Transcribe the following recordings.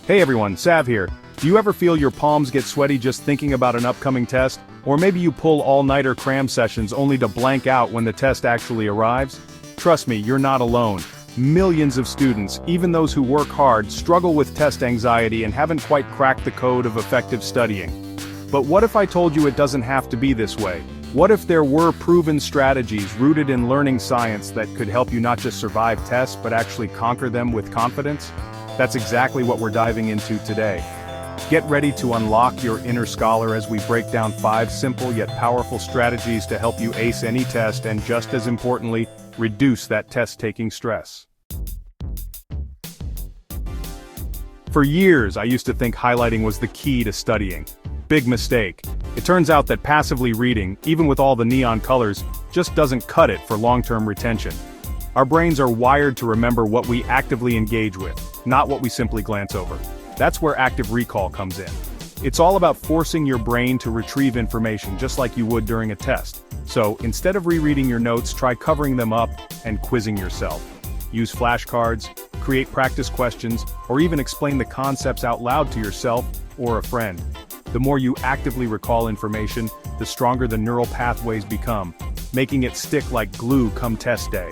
Hey everyone, Sav here. Do you ever feel your palms get sweaty just thinking about an upcoming test? Or maybe you pull all-nighter cram sessions only to blank out when the test actually arrives? Trust me, you're not alone. Millions of students, even those who work hard, struggle with test anxiety and haven't quite cracked the code of effective studying. But what if I told you it doesn't have to be this way? What if there were proven strategies rooted in learning science that could help you not just survive tests but actually conquer them with confidence? That's exactly what we're diving into today. Get ready to unlock your inner scholar as we break down 5 simple yet powerful strategies to help you ace any test and, just as importantly, reduce that test-taking stress. For years, I used to think highlighting was the key to studying. Big mistake. It turns out that passively reading, even with all the neon colors, just doesn't cut it for long-term retention. Our brains are wired to remember what we actively engage with, not what we simply glance over. That's where active recall comes in. It's all about forcing your brain to retrieve information just like you would during a test. So, instead of rereading your notes, try covering them up and quizzing yourself. Use flashcards, create practice questions, or even explain the concepts out loud to yourself or a friend. The more you actively recall information, the stronger the neural pathways become, making it stick like glue come test day.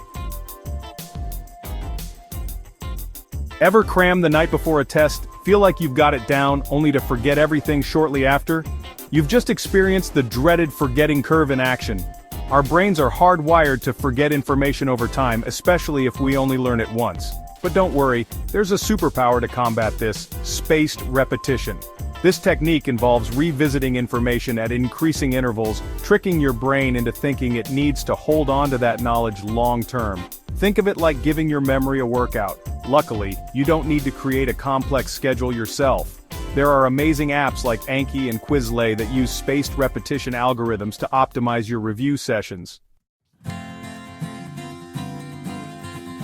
Ever cram the night before a test, feel like you've got it down, only to forget everything shortly after? You've just experienced the dreaded forgetting curve in action. Our brains are hardwired to forget information over time, especially if we only learn it once. But don't worry, there's a superpower to combat this: spaced repetition. This technique involves revisiting information at increasing intervals, tricking your brain into thinking it needs to hold on to that knowledge long-term. Think of it like giving your memory a workout. Luckily, you don't need to create a complex schedule yourself. There are amazing apps like Anki and Quizlet that use spaced repetition algorithms to optimize your review sessions.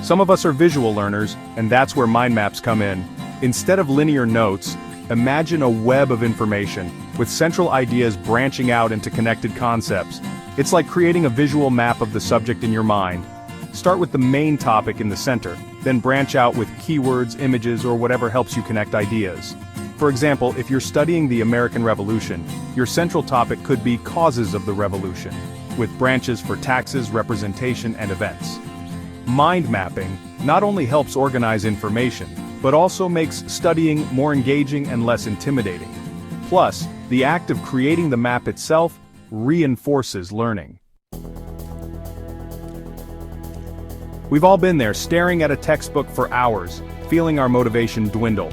Some of us are visual learners, and that's where mind maps come in. Instead of linear notes, imagine a web of information, with central ideas branching out into connected concepts. It's like creating a visual map of the subject in your mind. Start with the main topic in the center, then branch out with keywords, images, or whatever helps you connect ideas. For example, if you're studying the American Revolution, your central topic could be causes of the revolution, with branches for taxes, representation, and events. Mind mapping not only helps organize information, but also makes studying more engaging and less intimidating. Plus, the act of creating the map itself reinforces learning. We've all been there, staring at a textbook for hours, feeling our motivation dwindle.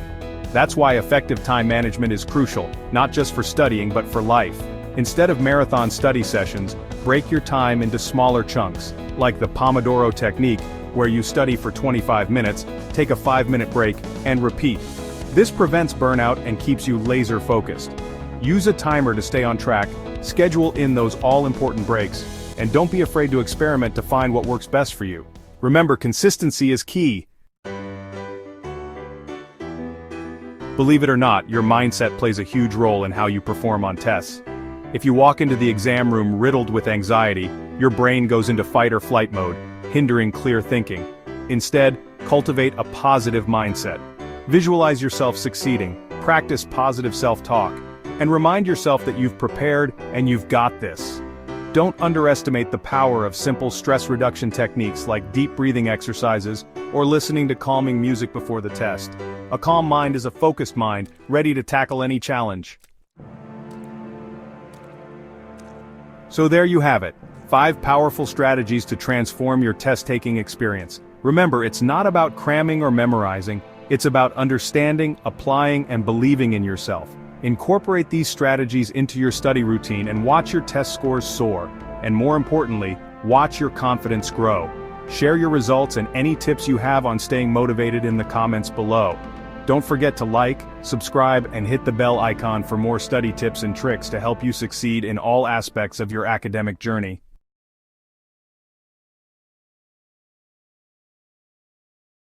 That's why effective time management is crucial, not just for studying but for life. Instead of marathon study sessions, break your time into smaller chunks, like the Pomodoro technique, where you study for 25 minutes, take a 5-minute break, and repeat. This prevents burnout and keeps you laser-focused. Use a timer to stay on track, schedule in those all-important breaks, and don't be afraid to experiment to find what works best for you. Remember, consistency is key. Believe it or not, your mindset plays a huge role in how you perform on tests. If you walk into the exam room riddled with anxiety, your brain goes into fight or flight mode, hindering clear thinking. Instead, cultivate a positive mindset. Visualize yourself succeeding, practice positive self-talk, and remind yourself that you've prepared and you've got this. Don't underestimate the power of simple stress reduction techniques like deep breathing exercises or listening to calming music before the test. A calm mind is a focused mind, ready to tackle any challenge. So there you have it, 5 powerful strategies to transform your test-taking experience. Remember, it's not about cramming or memorizing, it's about understanding, applying, and believing in yourself. Incorporate these strategies into your study routine and watch your test scores soar. And more importantly, watch your confidence grow. Share your results and any tips you have on staying motivated in the comments below. Don't forget to like, subscribe, and hit the bell icon for more study tips and tricks to help you succeed in all aspects of your academic journey.